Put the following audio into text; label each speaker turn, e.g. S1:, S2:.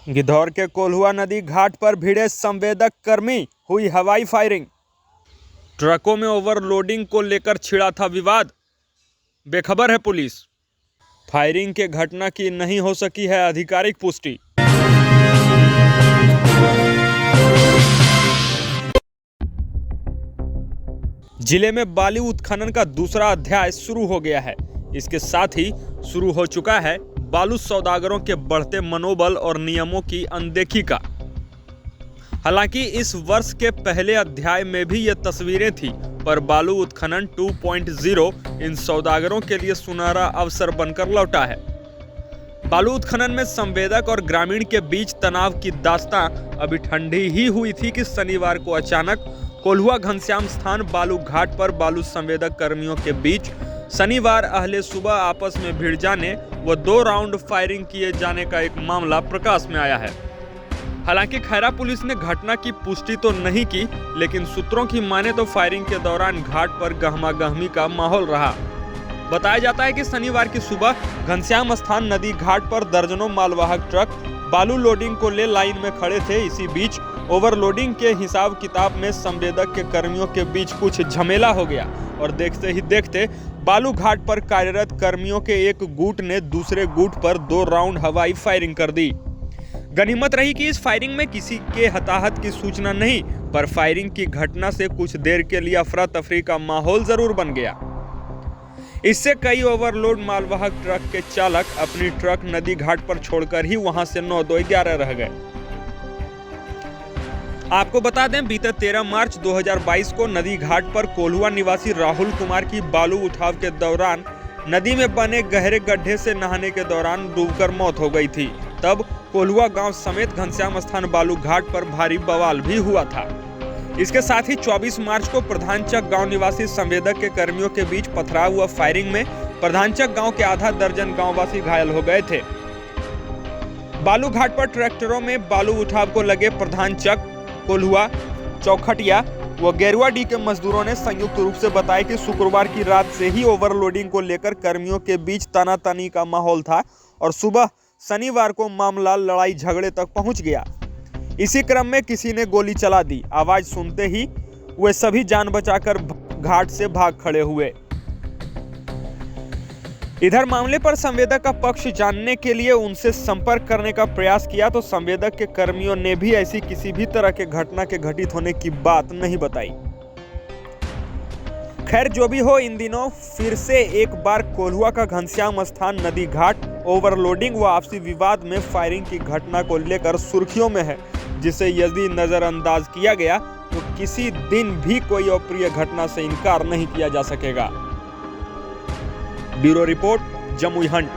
S1: गिद्धौर के कोल्हुआ नदी घाट पर भिड़े संवेदक कर्मी, हुई हवाई फायरिंग। ट्रकों में ओवरलोडिंग को लेकर छिड़ा था विवाद, बेखबर है पुलिस। फायरिंग के घटना की नहीं हो सकी है आधिकारिक पुष्टि। जिले में बालू उत्खनन का दूसरा अध्याय शुरू हो गया है। इसके साथ ही शुरू हो चुका है बालू सौदागरों के बढ़ते मनोबल और नियमों की अनदेखी का। हालांकि इस वर्ष के पहले अध्याय में भी ये तस्वीरें थी, पर बालू उत्खनन 2.0 इन सौदागरों के लिए सुनहरा अवसर बनकर लौटा है। बालू उत्खनन में संवेदक और ग्रामीण के बीच तनाव की दास्तां अभी ठंडी ही हुई थी कि शनिवार को अचानक कोल्हुआ घनश्याम स्थान बालू घाट पर बालू संवेदक कर्मियों के बीच शनिवार अहले सुबह आपस में भिड़ जाने व 2 राउंड फायरिंग किए जाने का एक मामला प्रकाश में आया है। हालांकि खैरा पुलिस ने घटना की पुष्टि तो नहीं की, लेकिन सूत्रों की माने तो फायरिंग के दौरान घाट पर गहमागहमी का माहौल रहा। बताया जाता है कि शनिवार की सुबह घनश्याम स्थान नदी घाट पर दर्जनों मालवाहक ट्रक बालू लोडिंग को ले लाइन में खड़े थे। इसी बीच ओवरलोडिंग के हिसाब किताब में संवेदक के कर्मियों के बीच कुछ झमेला हो गया और देखते ही देखते बालू घाट पर कार्यरत कर्मियों के एक गुट ने दूसरे गुट पर 2 राउंड हवाई फायरिंग कर दी। गनीमत रही कि इस फायरिंग में किसी के हताहत की सूचना नहीं, पर फायरिंग की घटना से कुछ देर के लिए अफरा तफरी का माहौल जरूर बन गया। इससे कई ओवरलोड मालवाहक ट्रक के चालक अपनी ट्रक नदी घाट पर छोड़कर ही वहां से 9-2-11 रह गए। आपको बता दें, बीते 13 मार्च 2022 को नदी घाट पर कोल्हुआ निवासी राहुल कुमार की बालू उठाव के दौरान नदी में बने गहरे गड्ढे से नहाने के दौरान डूबकर मौत हो गई थी। तब कोल्हुआ गांव समेत घनश्याम स्थान बालू घाट पर भारी बवाल भी हुआ था। इसके साथ ही 24 मार्च को प्रधानचक गांव निवासी संवेदक के कर्मियों के बीच पथराव हुआ। फायरिंग में प्रधानचक गांव के आधा दर्जन गांववासी घायल हो गए थे। बालू घाट पर ट्रैक्टरों में बालू उठाव को लगे प्रधानचक, कोल्हुआ, चौखटिया व गेरुआडीह के मजदूरों ने संयुक्त रूप से बताया कि शुक्रवार की रात से ही ओवरलोडिंग को लेकर कर्मियों के बीच तनातनी का माहौल था और सुबह शनिवार को मामला लड़ाई झगड़े तक पहुंच गया। इसी क्रम में किसी ने गोली चला दी। आवाज सुनते ही वे सभी जान बचाकर घाट से भाग खड़े हुए। इधर मामले पर संवेदक का पक्ष जानने के लिए उनसे संपर्क करने का प्रयास किया तो संवेदक के कर्मियों ने भी ऐसी किसी भी तरह के घटना के घटित होने की बात नहीं बताई। खैर, जो भी हो, इन दिनों फिर से एक बार कोल्हुआ का घनश्याम स्थान नदी घाट ओवरलोडिंग व आपसी विवाद में फायरिंग की घटना को लेकर सुर्खियों में है, जिसे यदि नजरअंदाज किया गया तो किसी दिन भी कोई अप्रिय घटना से इनकार नहीं किया जा सकेगा। Bureau report, Jamui Hunt.